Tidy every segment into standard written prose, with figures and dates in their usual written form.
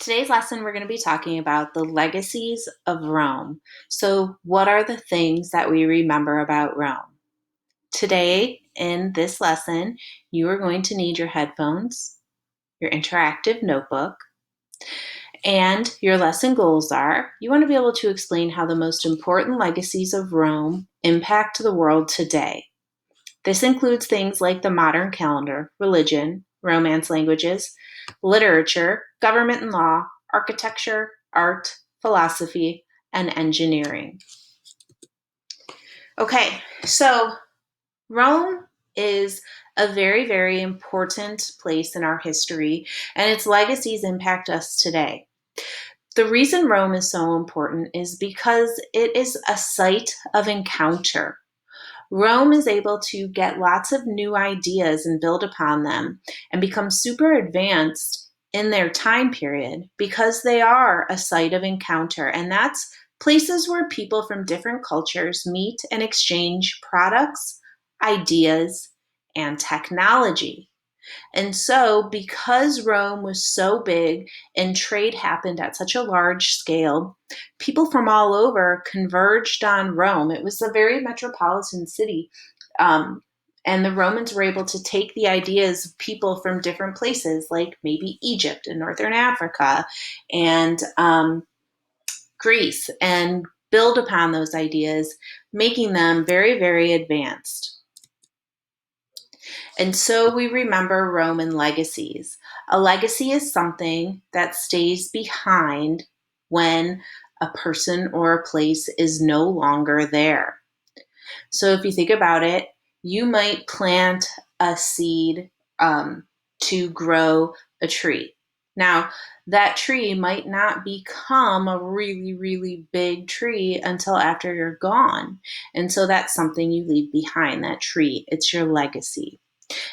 Today's lesson, we're going to be talking about the legacies of Rome. So, what are the things that we remember about Rome? Today, in this lesson, you are going to need your headphones, your interactive notebook, and your lesson goals are you want to be able to explain how the most important legacies of Rome impact the world today. This includes things like the modern calendar, religion, Romance languages, literature, government and law, architecture, art, philosophy, and engineering. Okay, so Rome is a very, very important place in our history, and its legacies impact us today. The reason Rome is so important is because it is a site of encounter. Rome is able to get lots of new ideas and build upon them and become super advanced in their time period because they are a site of encounter. And that's places where people from different cultures meet and exchange products, ideas, and technology. And so, because Rome was so big and trade happened at such a large scale, people from all over converged on Rome. It was a very metropolitan city. Um, and the Romans were able to take the ideas of people from different places, like maybe Egypt and Northern Africa and Greece, and build upon those ideas, making them very, very advanced. And so we remember Roman legacies. A legacy is something that stays behind when a person or a place is no longer there. So if you think about it, you might plant a seed to grow a tree. Now, that tree might not become a really, really big tree until after you're gone. And so that's something you leave behind, that tree. It's your legacy.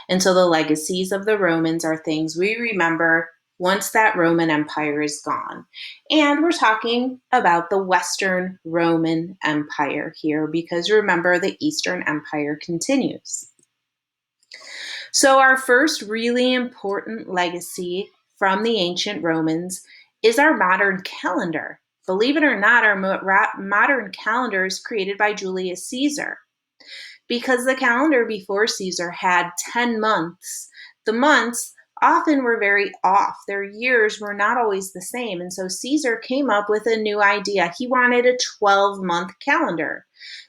And so the legacies of the Romans are things we remember once that Roman Empire is gone. And we're talking about the Western Roman Empire here because remember, the Eastern Empire continues. So our first really important legacy from the ancient Romans is our modern calendar. Believe it or not, our modern calendar is created by Julius Caesar. Because the calendar before Caesar had 10 months, the months often were very off. Their years were not always the same. And so Caesar came up with a new idea. He wanted a 12-month calendar,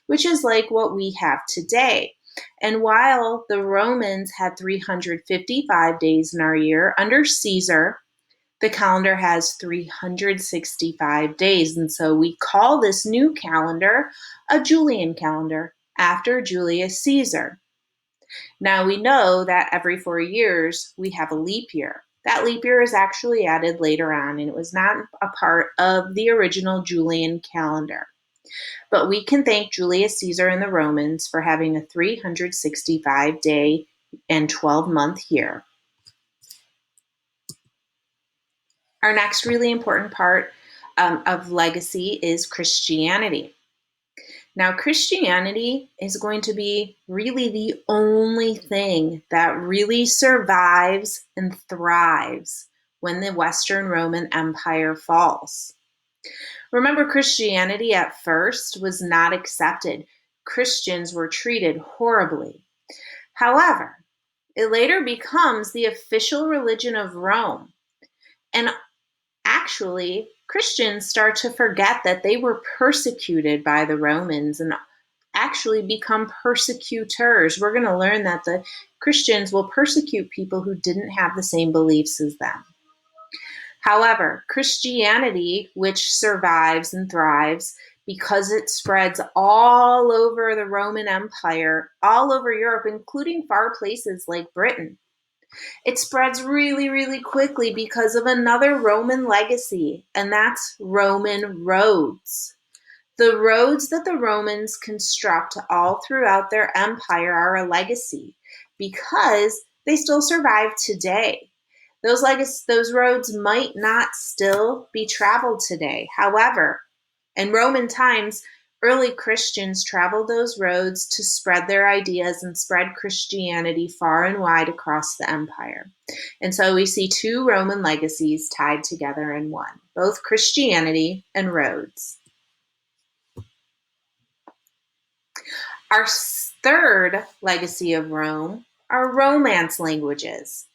which is like what we have today. And while the Romans had 355 days in our year, under Caesar, the calendar has 365 days. And so we call this new calendar a Julian calendar, after Julius Caesar. Now we know that every 4 years we have a leap year. That leap year is actually added later on, and it was not a part of the original Julian calendar. But we can thank Julius Caesar and the Romans for having a 365-day and 12-month year. Our next really important part of legacy is Christianity. Now, Christianity is going to be really the only thing that really survives and thrives when the Western Roman Empire falls. Remember, Christianity at first was not accepted. Christians were treated horribly. However, it later becomes the official religion of Rome. And actually, Christians start to forget that they were persecuted by the Romans and actually become persecutors. We're going to learn that the Christians will persecute people who didn't have the same beliefs as them. However, Christianity, which survives and thrives because it spreads all over the Roman Empire, all over Europe, including far places like Britain. It spreads really, really quickly because of another Roman legacy, and that's Roman roads. The roads that the Romans construct all throughout their empire are a legacy because they still survive today. Those roads might not still be traveled today. However, in Roman times, Early Christians traveled those roads to spread their ideas and spread Christianity far and wide across the empire. And so we see two Roman legacies tied together in one, both Christianity and roads. Our third legacy of Rome are Romance languages.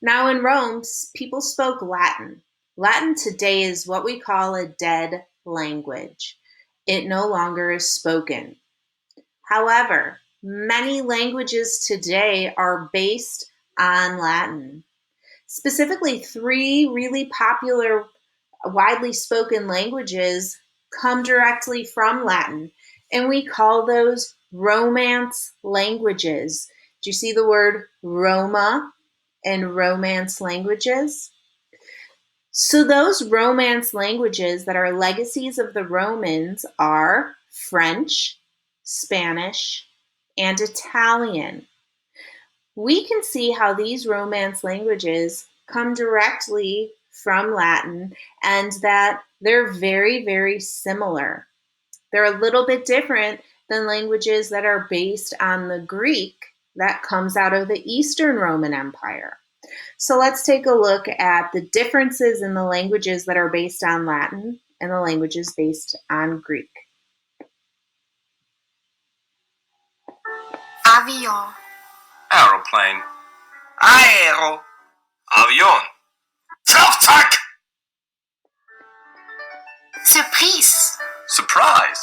Now, in Rome, people spoke Latin. Latin today is what we call a dead language. It no longer is spoken. However, many languages today are based on Latin. Specifically, three really popular, widely spoken languages come directly from Latin, and we call those Romance languages. Do you see the word Roma and Romance languages? So those Romance languages that are legacies of the Romans are French, Spanish, and Italian. We can see how these Romance languages come directly from Latin and that they're very, very similar. They're a little bit different than languages that are based on the Greek that comes out of the Eastern Roman Empire. So let's take a look at the differences in the languages that are based on Latin and the languages based on Greek. Avion. Aeroplane. Aero. Avion. Flugzeug. Surprise. Surprise.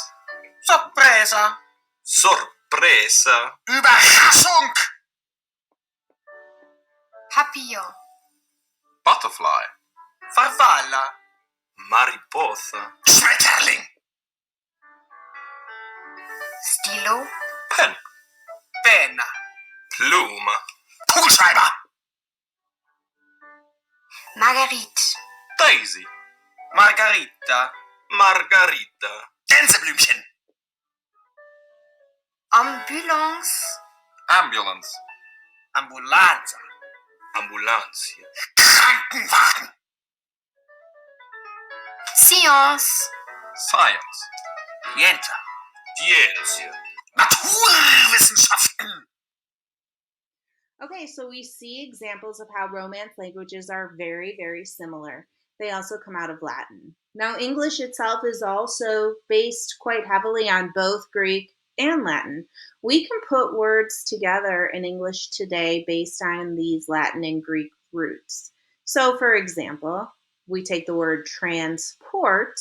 Sorpresa. Sorpresa. Überraschung. Papillon. Butterfly. Farfalla. Mariposa. Schmetterling. Stilo. Pen. Penna. Plume. Kugelschreiber. Marguerite. Daisy. Margarita. Margarita. Gänseblümchen. Ambulance. Ambulance. Ambulanza. Ambulancia. Krankenwagen. Science. Science. Scienza. Ciencia. Naturwissenschaften. Okay, so we see examples of how Romance languages are very, very similar. They also come out of Latin. Now, English itself is also based quite heavily on both Greek and Latin. We can put words together in English today based on these Latin and Greek roots. So, for example, we take the word transport.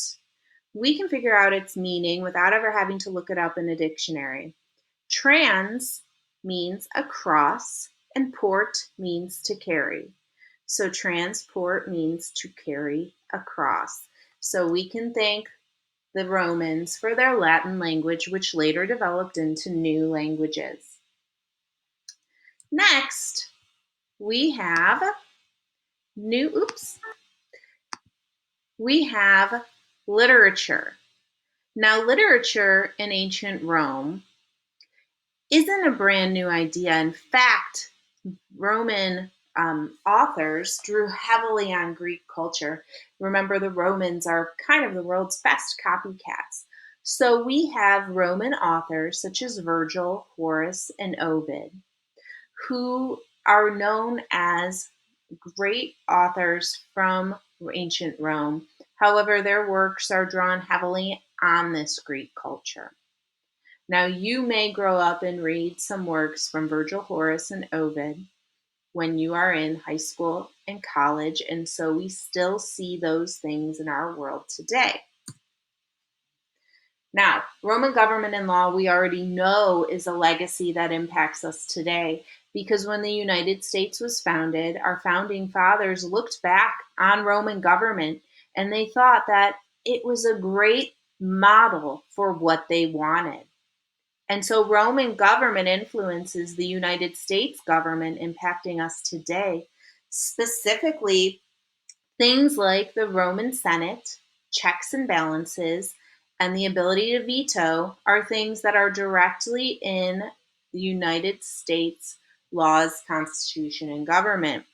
We can figure out its meaning without ever having to look it up in a dictionary. Trans means across, and port means to carry. So transport means to carry across. So we can thank the Romans for their Latin language, which later developed into new languages. Next, we have literature. Now, literature in ancient Rome isn't a brand new idea. In fact, Roman authors drew heavily on Greek culture. Remember, the Romans are kind of the world's best copycats. So we have Roman authors such as Virgil, Horace, and Ovid, who are known as great authors from ancient Rome. However, their works are drawn heavily on this Greek culture. Now, you may grow up and read some works from Virgil, Horace, and Ovid when you are in high school and college, and so we still see those things in our world today. Now, Roman government and law, we already know, is a legacy that impacts us today because when the United States was founded, our founding fathers looked back on Roman government and they thought that it was a great model for what they wanted. And so Roman government influences the United States government impacting us today. Specifically, things like the Roman Senate, checks and balances, and the ability to veto are things that are directly in the United States laws, constitution, and government.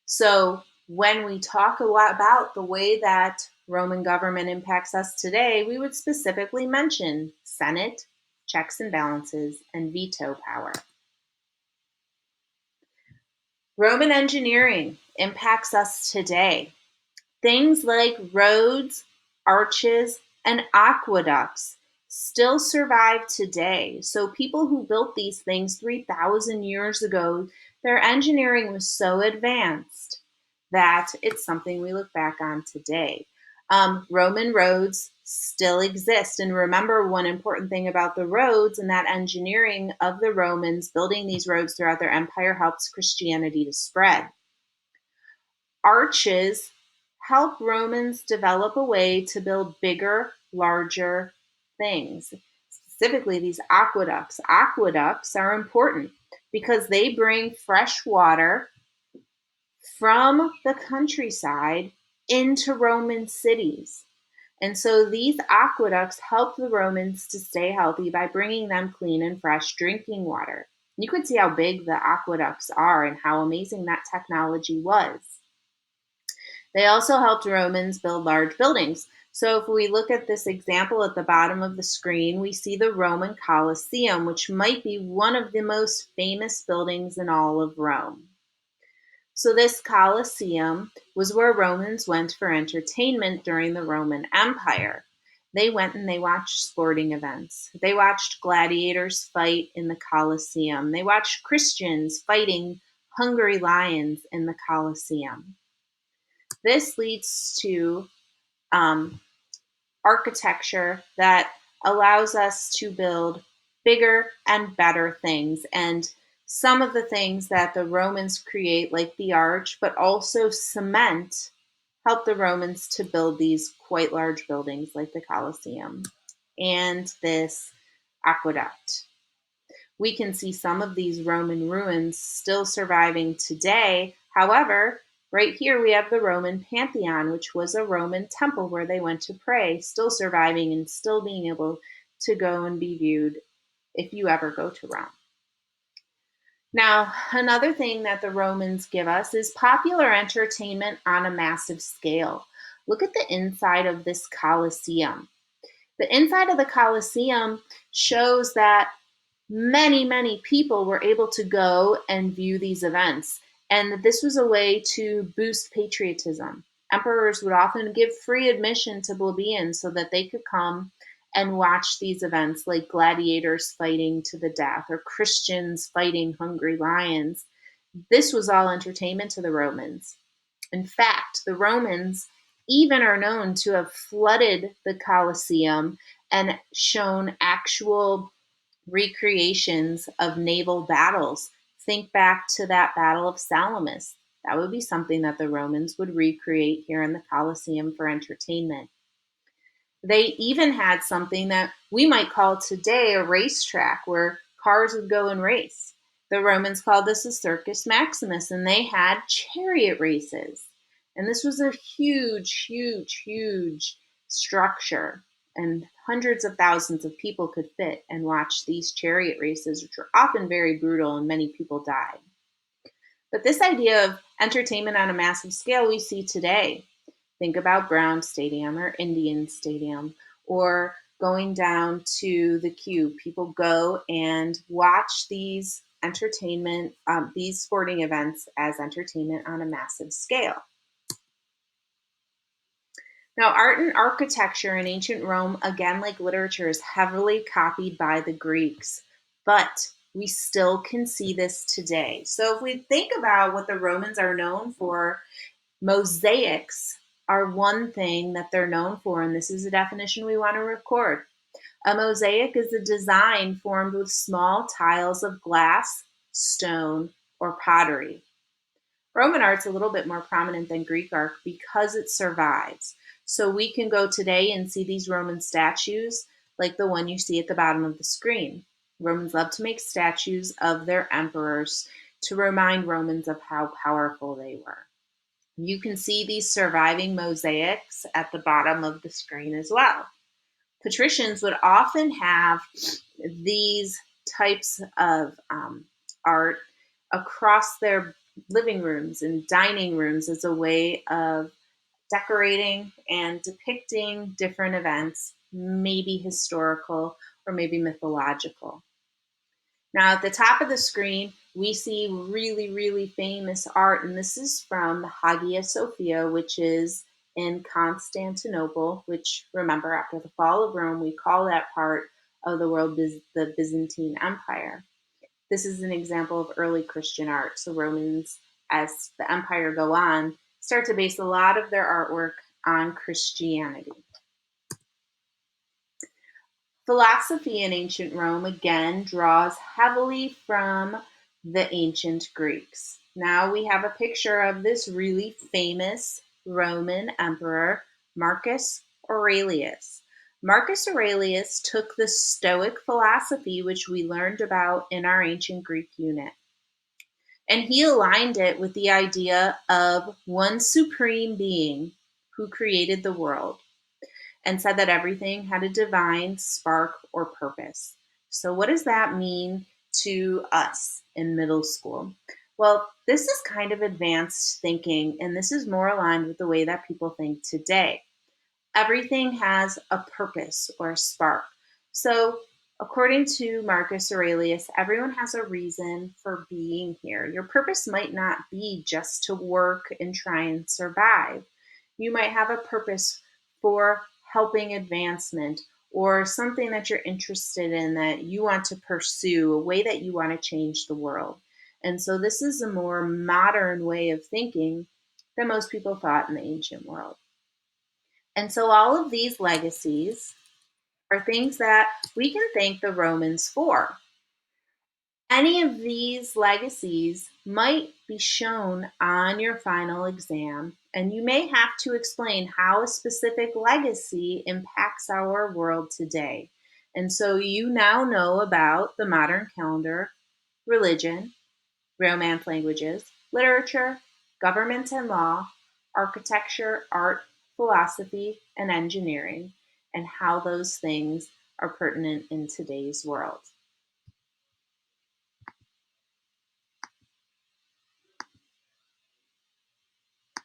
So when we talk a lot about the way that Roman government impacts us today, we would specifically mention Senate, checks and balances, and veto power. Roman engineering impacts us today. Things like roads, arches, and aqueducts still survive today. So, people who built these things 3,000 years ago, their engineering was so advanced that it's something we look back on today. Roman roads still exist. And remember, one important thing about the roads and that engineering of the Romans building these roads throughout their empire helps Christianity to spread. Arches help Romans develop a way to build bigger, larger things. Specifically, these aqueducts. Aqueducts are important because they bring fresh water from the countryside into Roman cities. And so these aqueducts help the Romans to stay healthy by bringing them clean and fresh drinking water. You could see how big the aqueducts are and how amazing that technology was. They also helped Romans build large buildings. So if we look at this example at the bottom of the screen, we see the Roman Colosseum, which might be one of the most famous buildings in all of Rome. So this Colosseum was where Romans went for entertainment during the Roman Empire. They went and they watched sporting events. They watched gladiators fight in the Colosseum. They watched Christians fighting hungry lions in the Colosseum. This leads to um, architecture that allows us to build bigger and better things. And some of the things that the Romans create, like the arch, but also cement, help the Romans to build these quite large buildings like the Colosseum and this aqueduct. We can see some of these Roman ruins still surviving today. However, right here we have the Roman Pantheon, which was a Roman temple where they went to pray, still surviving and still being able to go and be viewed if you ever go to Rome. Now, another thing that the Romans give us is popular entertainment on a massive scale. Look at the inside of this Colosseum. The inside of the Colosseum shows that many people were able to go and view these events, and that this was a way to boost patriotism. Emperors would often give free admission to plebeians so that they could come and watch these events, like gladiators fighting to the death or Christians fighting hungry lions. This was all entertainment to the Romans. In fact, the Romans even are known to have flooded the Colosseum and shown actual recreations of naval battles. Think back to that Battle of Salamis. That would be something that the Romans would recreate here in the Colosseum for entertainment. They even had something that we might call today a racetrack where cars would go and race. The Romans called this a Circus Maximus, and they had chariot races. And this was a huge structure, and hundreds of thousands of people could fit and watch these chariot races, which were often very brutal and many people died. But this idea of entertainment on a massive scale we see today. Think about Brown Stadium or Indian Stadium or going down to the Cube. People go and watch these these sporting events as entertainment on a massive scale. Now, art and architecture in ancient Rome, again, like literature, is heavily copied by the Greeks, but we still can see this today. So if we think about what the Romans are known for, mosaics are one thing that they're known for, and this is a definition we want to record. A mosaic is a design formed with small tiles of glass, stone, or pottery. Roman art's a little bit more prominent than Greek art because it survives. So we can go today and see these Roman statues like the one you see at the bottom of the screen. Romans love to make statues of their emperors to remind Romans of how powerful they were. You can see these surviving mosaics at the bottom of the screen as well. Patricians would often have these types of art across their living rooms and dining rooms as a way of decorating and depicting different events, maybe historical or maybe mythological. Now, at the top of the screen, we see really, really famous art, and this is from Hagia Sophia, which is in Constantinople, which, remember, after the fall of Rome, we call that part of the world the Byzantine Empire. This is an example of early Christian art. So Romans, as the empire go on, start to base a lot of their artwork on Christianity. Philosophy in ancient Rome again draws heavily from the ancient Greeks. Now we have a picture of this really famous Roman emperor, Marcus Aurelius. Marcus Aurelius took the Stoic philosophy, which we learned about in our ancient Greek unit, and he aligned it with the idea of one supreme being who created the world and said that everything had a divine spark or purpose. So, what does that mean to us in middle school? Well, this is kind of advanced thinking, and this is more aligned with the way that people think today. Everything has a purpose or a spark. So, according to Marcus Aurelius, everyone has a reason for being here. Your purpose might not be just to work and try and survive. You might have a purpose for helping advancement or something that you're interested in that you want to pursue, a way that you want to change the world. And so, this is a more modern way of thinking than most people thought in the ancient world. And so all of these legacies are things that we can thank the Romans for. Any of these legacies might be shown on your final exam, and you may have to explain how a specific legacy impacts our world today. And so you now know about the modern calendar, religion, Romance languages, literature, government and law, architecture, art, philosophy, and engineering, and how those things are pertinent in today's world.